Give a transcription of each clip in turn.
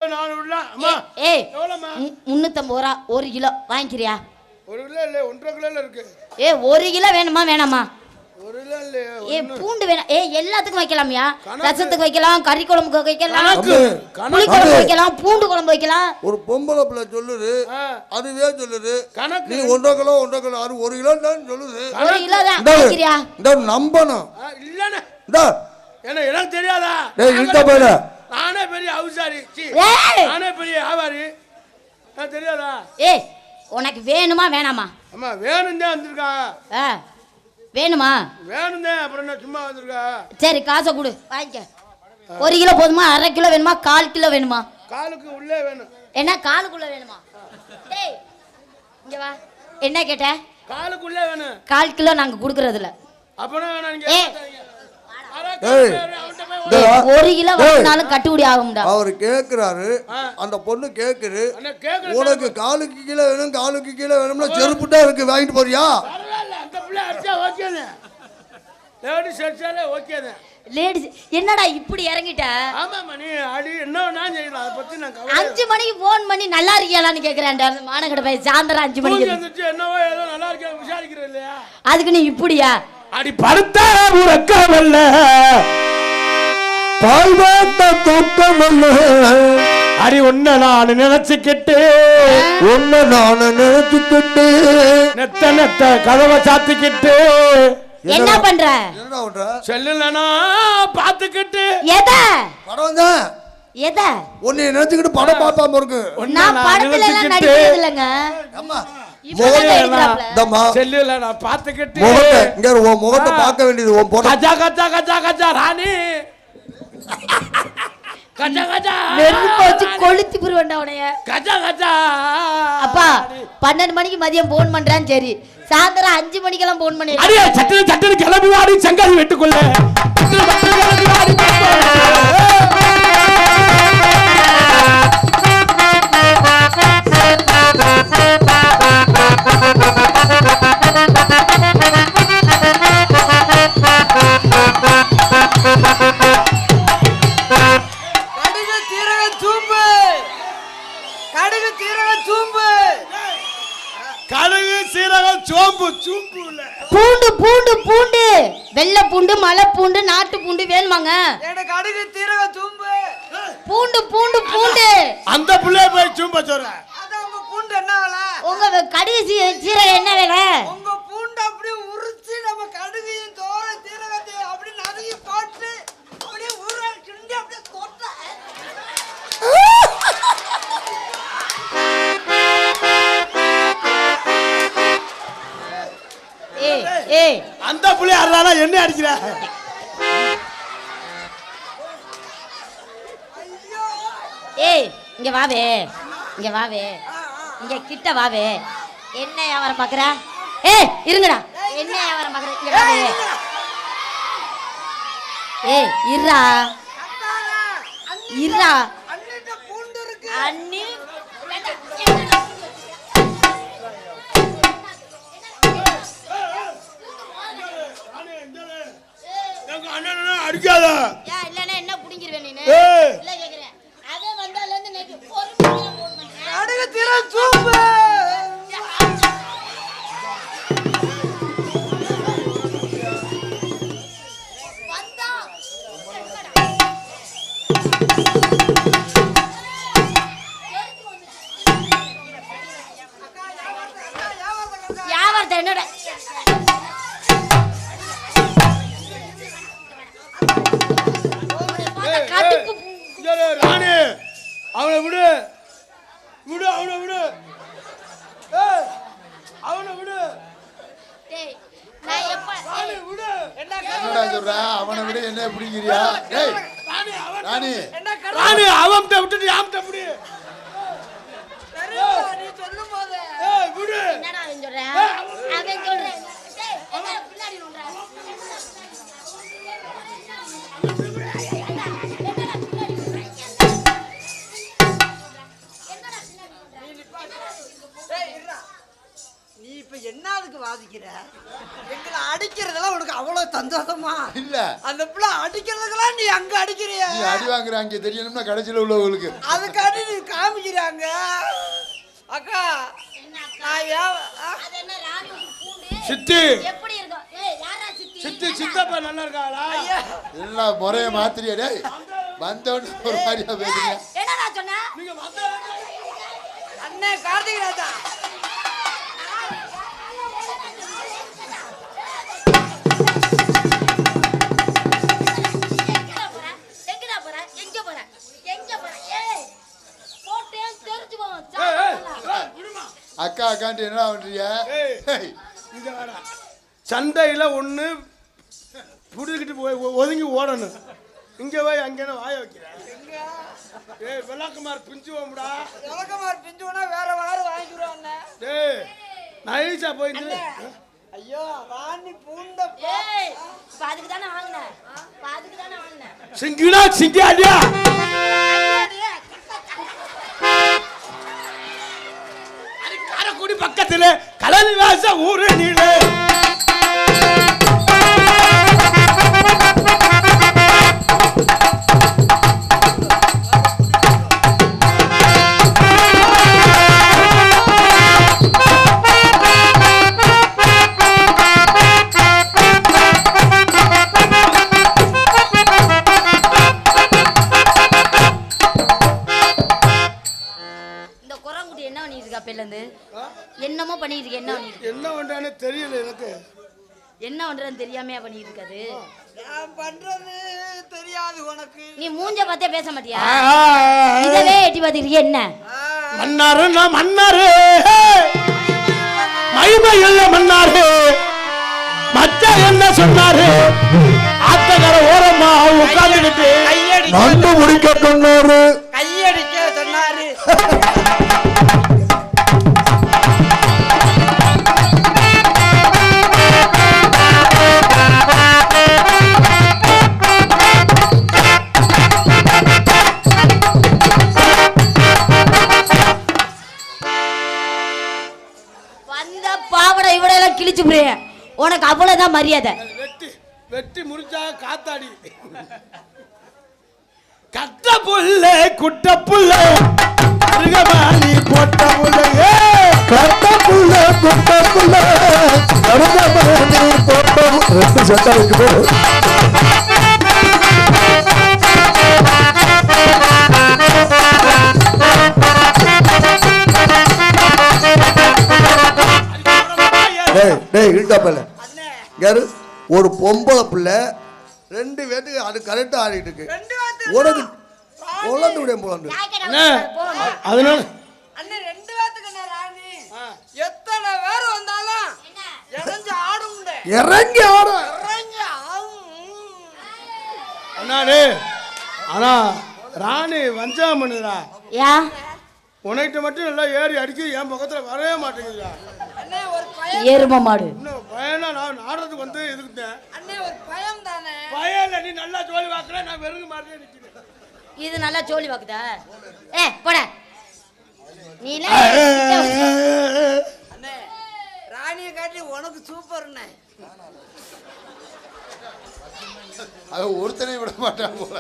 ரூபா 1 kilo வாங்கிக்கிறியா? 1 kilo இல்ல 1.5 கிலோல இருக்கு. 1 கிலோ வேணுமா வேணாமா? 1 கிலோ இல்ல. பூண்டு வேணும். எல்லாத்துக்கும் வைக்கலாம்யா. ரசத்துக்கு வைக்கலாம், கறி குழம்புக்கு வைக்கலாம், புளி குழம்பு வைக்கலாம், பூண்டு குழம்பு வைக்கலாம். ஒரு பொம்பளை பிள்ளை சொல்லுது, அதுவே சொல்லுது நீ 1.5 கிலோ 1.5 கிலோ 1 கிலோ தான் சொல்லுது. 1 கிலோ தான் வாங்கிக்கிறியா? இந்த நம்பணும் இல்லனே. இந்த எனக்கு தெரியாதா? டேய் இந்த பாரு, நானே பெரிய அவுசாரி. நானே பெரிய ஆவாரி. எனக்கு தெரியாதா? உனக்கு வேணுமா வேணாமா? அம்மா வேணும் தான் வந்திருக்கா. வேணுமா? வேணும் தான். அப்புறம் என்ன சும்மா வந்திருக்கா? சரி காசை கொடு வாங்கிக்க. 1 கிலோ போதுமா? 1/2 கிலோ வேணுமா? 1/4 கிலோ வேணுமா? காலுக்கு உள்ளே வேணும். என்ன காலுக்குள்ள வேணுமா? டேய் இங்க வா. என்ன கேட்ட? காலுக்குள்ளே வேணும். 1/4 கிலோ நாங்க குடுக்குறது இல்ல. அப்பனா வேணா நீங்க. 1 கிலோ வாங்கினாலும் கட்டுப்படி ஆகும்டா. அவர் கேக்குறாரு, அந்த பொண்ணு கேக்குது, உனக்கு 1/4 கிலோ வேணும் 1/4 கிலோ வேணும்னா செருப்புட்டா இருக்கு, வாங்கிட்டு போறியா? பரவாயில்ல, அந்த பிள்ளை அடிச்சா ஓகேனே. லேடிஸ் அடிச்சாலே ஓகேனே. லேடிஸ் என்னடா இப்படி இறங்கிட்ட? ஆமா மணி அடி என்ன நான் செய்யலாம், அதை பத்தி நான் கவலை. 5 மணிக்கு ஃபோன் பண்ணி நல்லா இருக்கியாலான்னு கேக்குறேன்டா. மானகட போய் சாயந்தரம் 5 மணிக்கு வந்துச்சு. என்னவோ ஏதோ நல்லா இருக்கா விசாரிக்கிற இல்லையா? அதுக்கு நீ இப்படியா? அடி படுத்தா உறக்கவல்ல, பால்வாட்ட தூக்கமல்ல, அடி உன்னை நான் நினைச்சுக்கிட்டு நெத்த நெத்த கதவை சாத்திக்கிட்டு என்ன பண்ற? என்னடா பண்ற? செல்லுலனா பாத்துக்கிட்டு படம் தான் எத உன்னை நினைச்சுக்கிட்டு படம் பார்ப்பாம இருக்கு. நான் படத்துல எல்லாம் நடிக்கிறது இல்லங்க. அம்மா செல்லுல நான் பாத்துக்கிட்டு இங்க உன் முகத்தை பார்க்க வேண்டியது உன் பொண்ணு. கஜா கஜா கஜா கஜா ராணி கஜா கஜா நெருப்பு வச்சு கொளுத்தி புருவண்டா உனைய. கஜா கஜா அப்பா 12 மணிக்கு மதியம் போன் பண்றான். சரி சாயந்தரம் 5 மணிக்கெல்லாம் போன் பண்ணி அடியே சட்டன சட்டன கிளம்பி வாடி சங்காதி வெட்டுக்குள்ள பூண்டு பூண்டு பூண்டு வெள்ளை பூண்டு மலை பூண்டு நாட்டு பூண்டு வேணுமாங்க? எனக்கு கடுகு சீரக சூம்பு. பூண்டு பூண்டு பூண்டு அந்த புள்ளைய போய் சூம்ப சொல்ற. அத உங்க பூண்டு என்ன வேலை? உங்க கடுகு சீரகம் என்ன வேலை? உங்க பூண்டு அப்படியே உரிச்சு நம்ம கடுகையும் தோர சீரகத்தையும் அப்படியே நறுக்கி போட்டு அப்படியே ஊற கிண்டி அப்படியே கொட்ட. அந்த புள்ளை அறதானா என்ன அடிக்கிற? இங்க வாவே, இங்க வாவே, இங்க கிட்ட வாவே. என்ன வியாபாரம் பாக்குற? இருங்கடா. என்ன வியாபாரம் பாக்குற? இங்க வாவே. இருடா இருடா. அன்னிட்ட பூண்டு இருக்கு. அண்ணி அடிக்காதா? இல்லனா என்ன புடிங்கிருவே நீ? இல்ல கேக்குறேன். அதே வந்தால இருந்து நேத்து ஒரு மணிக்கு போன் பண்ணேன். கடுகு சீரக சூம்பு. வந்தா யாவர்த என்னடா? ராணி அவனை விடு விடு, அவனை விடு, அவனை விடு. என்னடா சொல்ற? அவனை விட என்ன பிடிக்கிறியா? ராணி ராணி அவன்கிட்ட விட்டுட்டு யாம்கிட்ட விடு. நீ சொல்லும் போது விடு. என்னடா அவன் சொல்றேன்? அவன் சொல்றேன். பின்னாடி நோண்டா. நீ இப்ப என்ன எதுக்கு வாதிக்கிற? எங்களை அடிக்கிறதெல்லாம் உனக்கு அவ்வளவு சந்தோஷமா இல்ல அந்த பிள்ளை அடிக்கிறதுக்கெல்லாம் நீ அங்க அடிக்கிறிய நீ அடி வாங்குற அங்க தெரியணும்னா கடைசியில உள்ளவங்களுக்கு அதுக்காண்டி நீ காமிக்கிறாங்க அக்கா சித்தி எப்படி இருக்கும்? ஏய், யாரா சித்தி? சித்தி சித்தப்பா நல்லா இருக்காளா? எல்லாம் முறைய மாத்திரியா டேய் வந்தோன்னு ஒரு மாதிரியா பேசுறீங்க. என்னடா சொன்ன? நீங்க வந்த அண்ணே கார்த்திக் ராஜா எங்கடா போற? எங்க போற? எங்க போற? ஏய், போட்டே தெரிஞ்சு போவோம். விடுமா. அக்கா அக்கான்ட்டு என்ன பண்றீங்க? ஏய், இங்க வாடா. சண்டையில ஒண்ணு புடிக்கிட்டு போய் ஒதுங்கி ஓடணும். இங்க போய் அங்கே வாய வைக்கிற. ஏய் விளக்குமார் பிஞ்சு போமுடா. விளக்குமார் பிஞ்சுனா வேற வாரு வாங்கிடுவோம் அண்ணே. டேய் நைஸா போய் ஐயோ ராணி பூண்ட ஏய், பாதுக்கு தானே வாங்குனேன். பாதுக்கு தானே வாங்குனேன். சிங்கிடா சிங்கியாடியா. காரக்குடி பக்கத்துல கலனி வாச ஊரு நீளே. என்னமோ பண்ணிட்டு இருக்க. என்ன பண்ணிட்டு என்ன பண்றானே தெரியல எனக்கு. என்ன பண்றன்னு தெரியாமையா பண்ணிட்டு இருக்காது. நான் பண்றது தெரியாது உனக்கு. நீ மூஞ்ச பார்த்தே பேச மாட்டியா? இதவே எட்டி பார்த்துக்கிறிய என்ன? மன்னாரு நான் மன்னாரு மகிமை இல்ல மன்னாரு மச்சா என்ன சொன்னாரு? ஆத்தகர ஓரமா உட்கார்ந்துக்கிட்டு நண்டு முடிக்க சொன்னாரு, கையடிக்க சொன்னாரு. கிழிச்சு புரிய உனக்கு அவ்வளவுதான் மரியாதை. வெட்டி வெட்டி முறிச்சா காத்தாடி. கட்ட புல்ல குட்ட புல்ல அருகமானி போட்ட புல்ல கட்ட புள்ள குட்ட புள்ள அருகமானி போட்ட ரெண்டு சட்டை இருக்கு. ஒரு பொம்பளை பிள்ளை ரெண்டு பேத்துக்கு அது கரெக்டா ஆடிட்டு இருக்கு. உனக்கு பொழந்து விட பொழந்து அதனால அண்ணே ரெண்டு பேத்துக்கு என்ன ராணி எத்தனை பேர் வந்தாலும் இறங்கி ஆடும். இறங்கி ஆட இறங்கி ஆடும். அண்ணாடே ஆனா ராணி வஞ்சகம் பண்ணுறா. யா உனக்கிட்ட மட்டும் எல்லாம் ஏறி அடிக்க என் பக்கத்துல வரவே மாட்டேங்குதுடா. அண்ணே ஒரு பயம். எரும மாடு. இன்னும் பயனா நான் ஆடுறதுக்கு வந்து இருக்குதேன். அண்ணே ஒரு பயம் தானே. பயல நீ நல்லா ஜோலி வாக்குற நான் வெறுங்க மாதிரியே நிக்கிறேன். இது நல்லா ஜோலி வாக்குதா? போட நீல. அண்ணே ராணியை காட்டி உனக்கு சூப்பர்ண்ணே. அது ஒருத்தனை விட மாட்டான் போல.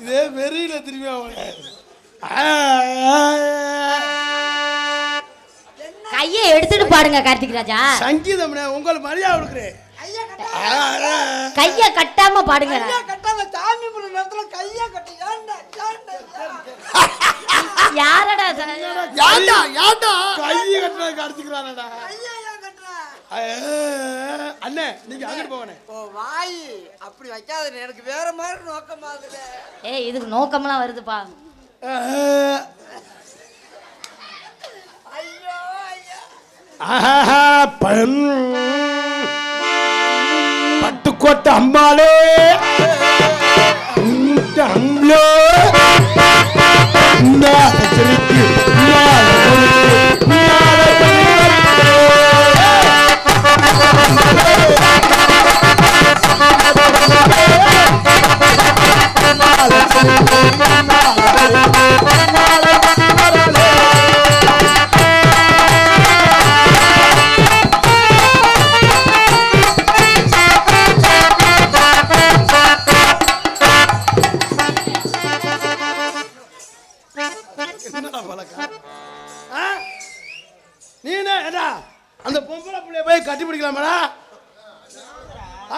இதே வெறியில திரும்பி அவனை கையை எடுத்துட்டு பாடுங்க கார்த்திக் ராஜா. சங்கீதம் உங்களை மரியாதை கொடுக்குறேன். கைய கட்டாம பாடுங்க. கட்டாம சாமி முறை நேரத்துல கைய கட்டி யாரடா யாண்டா யாண்டா கையை கட்டினது கார்த்திக்கிறானடா. அண்ணே நீங்க அங்கிட்டு போவனே. ஓ வாய் அப்படி வைக்காத, எனக்கு வேற மாதிரி நோக்கமா இருக்குதே. இதுக்கு நோக்கம்லாம் வருதுப்பா. ஐயோ ஐயா பட்டுக்கோட்டை அம்பாலே அம்லே என்னடா பழக்கம்? நீனே ஏடா அந்த பொம்பளை பிள்ளைய போய் கட்டி பிடிக்கலாமாடா?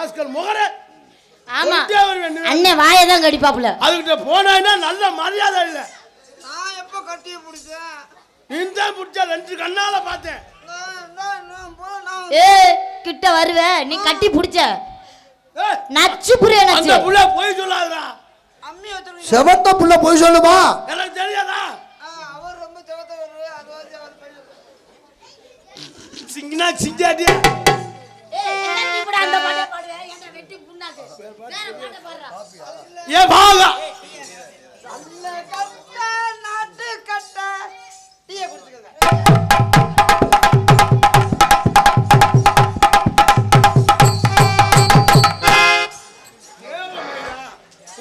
ஆஸ்கர் முகரே. ஆமா அண்ணே வாயை தான் கடிப்பாப்புல. அதுகிட்ட போனா நல்ல மரியாதை இல்ல. நான் எப்ப கட்டிய பிடிச்சேன்? இந்த புடிச்சா 2 கண்ணால பார்த்தேன். ஏய் கிட்ட வருவ நீ கட்டி புடிச்ச நச்சு புரிய நச்சு. அந்த புள்ள போய் சொல்லாதடா. அம்மி வச்சிருங்க. செவத்த புள்ள போய் சொல்லுமா? எனக்கு தெரியாதா? அவர் ரொம்ப செவத்த வருவாரு. அது வந்து அவர் சிங்கனா சிங்காடி. ஏய் என்ன நீ கூட அந்த பாட்ட பாடுவே? என்ன வெட்டி புண்ணாக்கு. வேற பாட்ட பாடுறா. ஏ பாகா. நல்ல கட்ட நாட்டு கட்ட டீய குடிச்சுக்கங்க.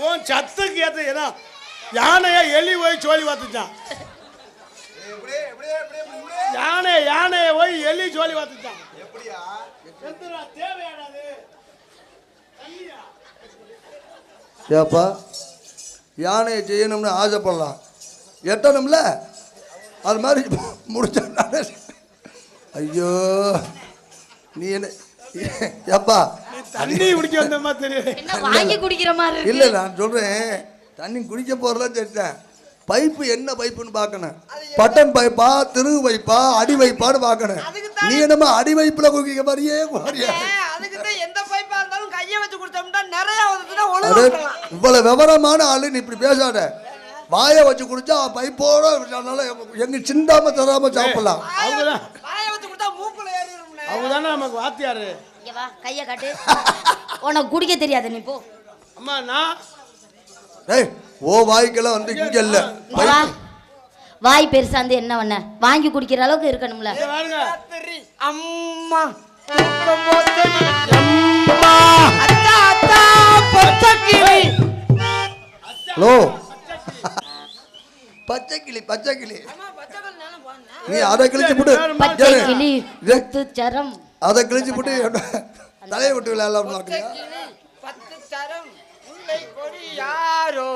உன் சத்துக்கு ஏத்த ஏன்னா யானைய எலி போய் சோழி பார்த்துச்சான். யானைய போய் எலி சோழி பார்த்துச்சான். எப்படியா தேவையாடாது? ஏப்பா யானையை செய்யணும்னு ஆசைப்படலாம், எட்டணும்ல, அது மாதிரி முடிச்ச. ஐயோ நீ என்ன ஏப்பா தண்ணி குடிக்க வந்த மாதிரி தெரியும். என்ன வாங்கி குடிக்கிற மாதிரி இருக்கு. இல்லை நான் சொல்கிறேன், தண்ணி குடிக்க போகிறதா சரிட்டேன். பைப்பு என்ன பைப்புன்னு பார்க்கணும். பட்டன் பைப்பா, திருகு பைப்பா, அடி வைப்பான்னு பார்க்கணும். நீ என்னமா அடி வைப்பில் குடிக்க மாதிரியே குடியா? அதுக்கு தான் எந்த பைப்பா இருந்தாலும் கையை வச்சு கொடுத்தோம்னா நிறைய வந்துச்சுன்னா ஒழுங்கா இவ்வளவு விவரமான ஆளு நீ இப்படி பேசாத. வாயை வச்சு குடிச்சா பைப்போட எங்க சிந்தாம தராம சாப்பிடலாம். வாயை வச்சு கொடுத்தா மூக்குல ஏறிடும்னே. அவங்க தானே நமக்கு வாத்தியாரு. இங்க வா கைய காட்டு. உனக்கு குடிக்க தெரியாது நீ போ. அம்மா நான் ஏய் ஓ வாய்க்கெல்லாம் வந்து இங்க இல்ல. வா வாய் பெருசா வந்து என்ன பண்ண? வாங்கி குடிக்கிற அளவுக்கு இருக்கணும்ல. பாருங்க அம்மா அம்மா அத்தா அத்தா பச்சைக்கிளி. ஹலோ பச்சைக்கிளி பச்சைக்கிளி நீ அதை கிழிச்சு போட்டு பச்சை கிளி சரம் அதை கிழிச்சு போட்டு தலையை விட்டு விளையாடலாம். பத்து சரம் முல்லை கொடி யாரோ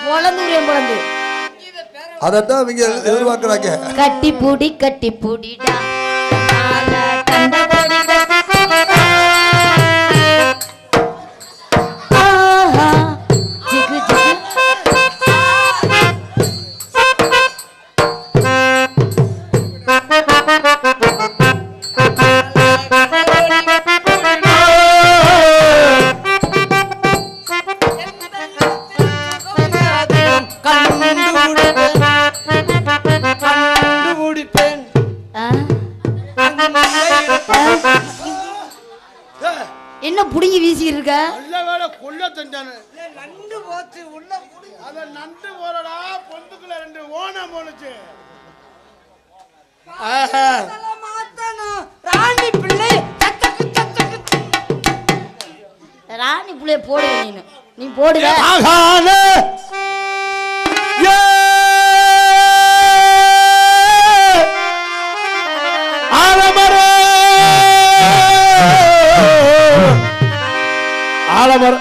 பொழந்து அதைத்தான் இவங்க எதிர்பார்க்கிறாங்க. கட்டி பூடிடா ஜிகு ஜிகு என்ன புடிங்கி வீசி இருக்க? நல்ல வேலை கொல்ல தண்டானு. நண்டு போச்சு உள்ள புடி. அத நண்டு போறடா பொந்துக்குள்ள 2 ஓனம் போனுச்சு. மாத்தணும் ராணி பிள்ளை சச்சக்கு சச்சக்கு. ராணி புள்ளைய போடு நீ போடுவ. ஆகானே ஏ ஆலமர ஆலமர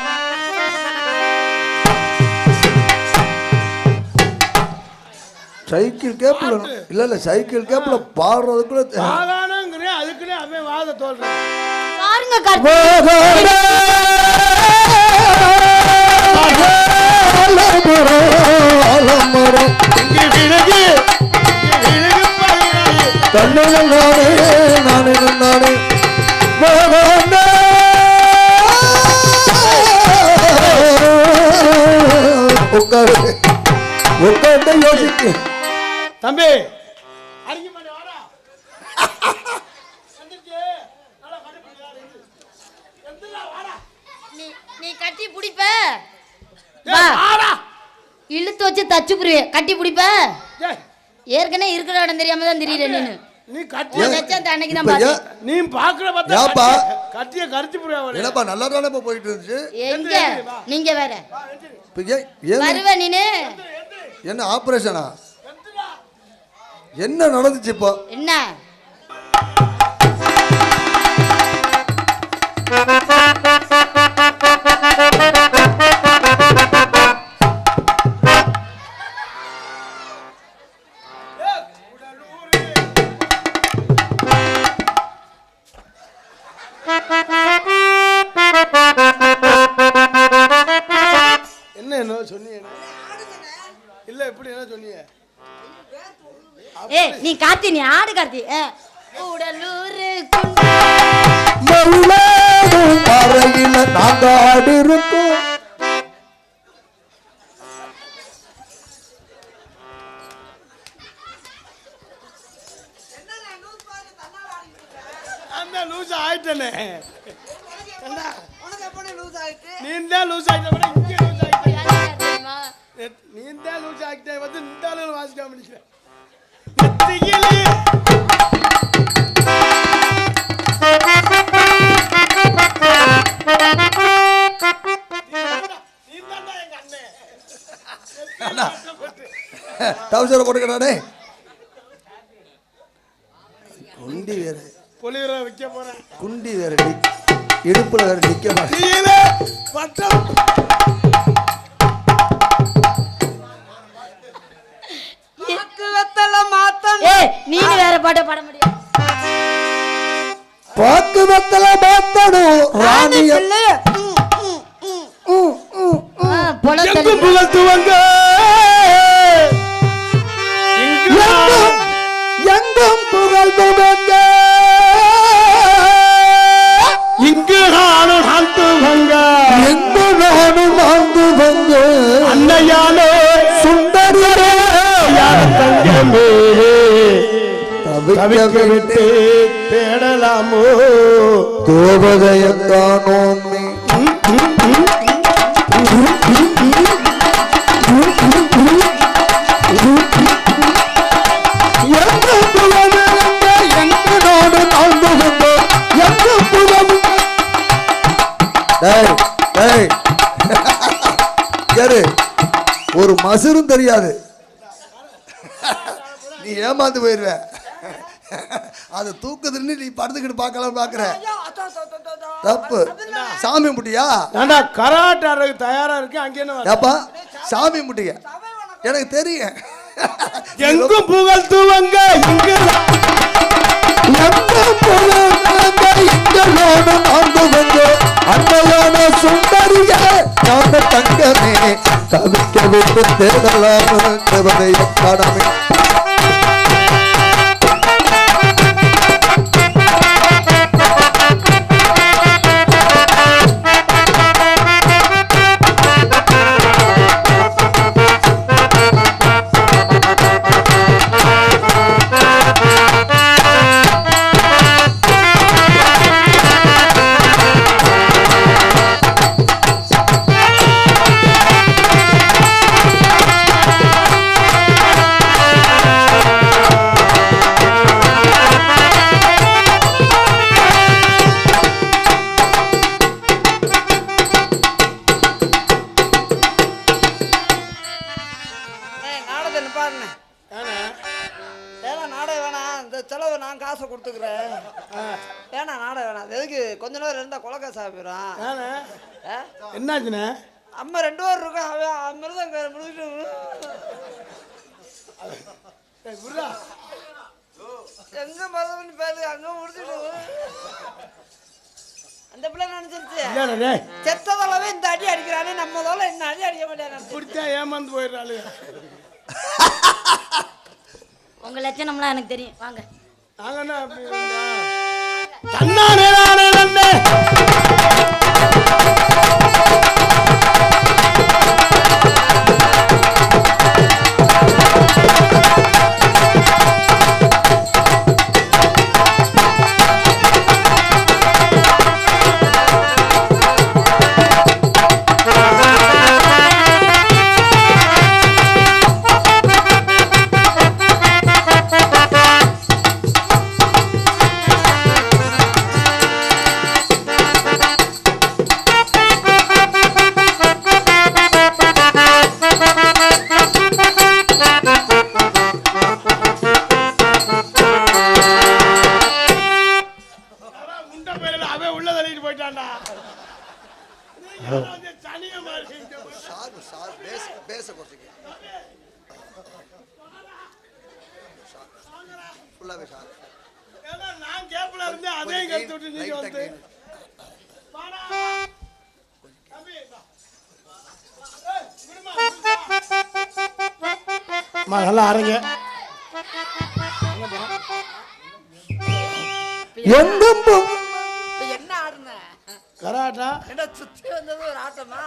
சைக்கிள் கேப்ல இல்ல சைக்கிள் கேப்ல பாடுறதுக்குள்ள ஆகானங்கறே அதுக்குனே அவன் வாத தோல்றான். பாருங்க கார்த்தி. யோசிக்கு தம்பி நீ கட்டி பிடிப்ப இழுத்து வச்சு தச்சு புரிய கட்டி பிடிப்ப. ஏற்கனவே இருக்கிற இடம் தெரியாம தான் தெரியல நீனு. நீ கட்டிய அன்னைக்கு தான் பாத்தேன். நீ பாக்குற பார்த்தா கட்டிய கருத்து புரிய என்னப்பா நல்லா தானே போயிட்டு இருந்துச்சு. எங்க நீங்க வேற வருவ நீனு. என்ன ஆபரேஷனா? என்ன நடந்துச்சு இப்போ? என்ன இல்ல இப்படி என்ன சொன்னீங்க? ஏய் நீ கார்த்தி, நீ ஆடு கார்த்தி. உடலூரு அறையில நாங்க ஆடு இருக்கோம். அந்த லூஸ் ஆயிட்டனே. உனக்கு எப்படி லூஸ் ஆயிட்டு? நீ தான் லூஸ் ஆயிட்ட, இங்கே லூஸ் ஆயிட்ட. தெரியுமா? நீ தான் லூஸ் ஆகிட்டே வந்து இந்த அளவு வாசிக்காம நிற்கிற. நெத்தியிலே டவுசரை கொடுக்கறானே. குண்டி வேற பொலிவர வைக்க போறேன். குண்டி வேற இடுப்புல வேற நிக்க நெத்தியிலே பட்டம். பாக்கு வெத்தல மாத்தம். ஏய் நீ வேற பாட்ட பாட முடியாது. பாக்கு வெத்தல மாத்தணும் ராணிய பிள்ளை. எங்கும் புகழ்த்துவங்க, எங்கும் புகழ்ந்துவங்க, இங்கு நானும் வாழ்த்துவங்க, எங்கு நானும் வாழ்ந்துவங்க, அன்னையானே சுந்தரியே யார் தங்கமே தவிக்க விட்டு தேடலாமோ கோபதையத்தானோம் நீ. ஒரு மசுரும் தெரியாது, நீ ஏமாந்து போயிருவ. அது தூக்குதுன்னு நீ படுத்துக்கிட்டு பார்க்கலாம் பாக்குற. தப்பு. சாமி முட்டியா? ஏண்டா கராட்டே ஆடுறதுக்கு தயாரா இருக்கு. அங்க என்ன ஏப்பா சாமி முட்டியா? எனக்கு தெரியும். எங்கும் புகழ்த்துவங்க, இங்கு அன்னையான சுந்தரிய நாம தங்கமே தவிக்க விட்டு தேடலாம் கடமை. செலவு நான் காசை கொடுத்துக்கிறேன். வேணா நாட வேணாம். எதுக்கு கொஞ்ச நேரம் இருந்தா கொலக்கா சாப்பிடுறான். என்னாச்சுண்ணே? அம்மா 2 பேர் இருக்கா. அவன் மிருதங்க முடிச்சுட்டு எங்க மருதமணி பேரு அங்க முடிச்சுட்டு அந்த பிள்ளை நினைச்சிருச்சு செத்ததளவே இந்த அடி அடிக்கிறானே, நம்மதால என்ன அடி அடிக்க மாட்டேன். ஏமாந்து போயிடுறாளு. உங்க லட்சணம்லாம் எனக்கு தெரியும். வாங்க. தன்னானே நானே நன்னே நான் கேப்ல இருந்து அதே கத்து விட்டு நீங்க வந்து விடுமா அம்மா நல்லா ஆரங்க. எங்கும் இப்ப என்ன ஆடுன? கராட்டா என்ன சுத்தி வந்தது ஒரு ஆட்டமா?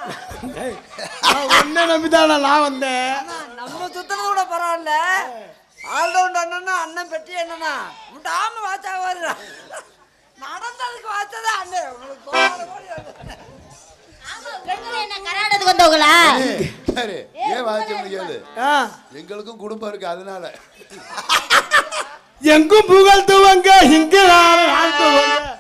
ஒன்ன நம்பிதானா நான் வந்தேன். அண்ணா, நம்ம சுத்தறது கூட பரவாயில்ல. ஆல்ரவுண்ட் அண்ணன்னா அண்ணன் பெட்டி என்னன்னா விடாம வாச்சா வருடா. நடந்ததுக்கு வாச்சதா அண்ணன். உங்களுக்கு கோடான கோடி வருது. என்ன கராடத்துக்கு வந்தவங்களா? சரி ஏன் வாய்ச்ச முடியாது? ஆ, எங்களுக்கும் குடும்பம் இருக்கு அதனால எங்கும் புகழ் துவங்க இங்கு நான் வாழ்த்துவங்க.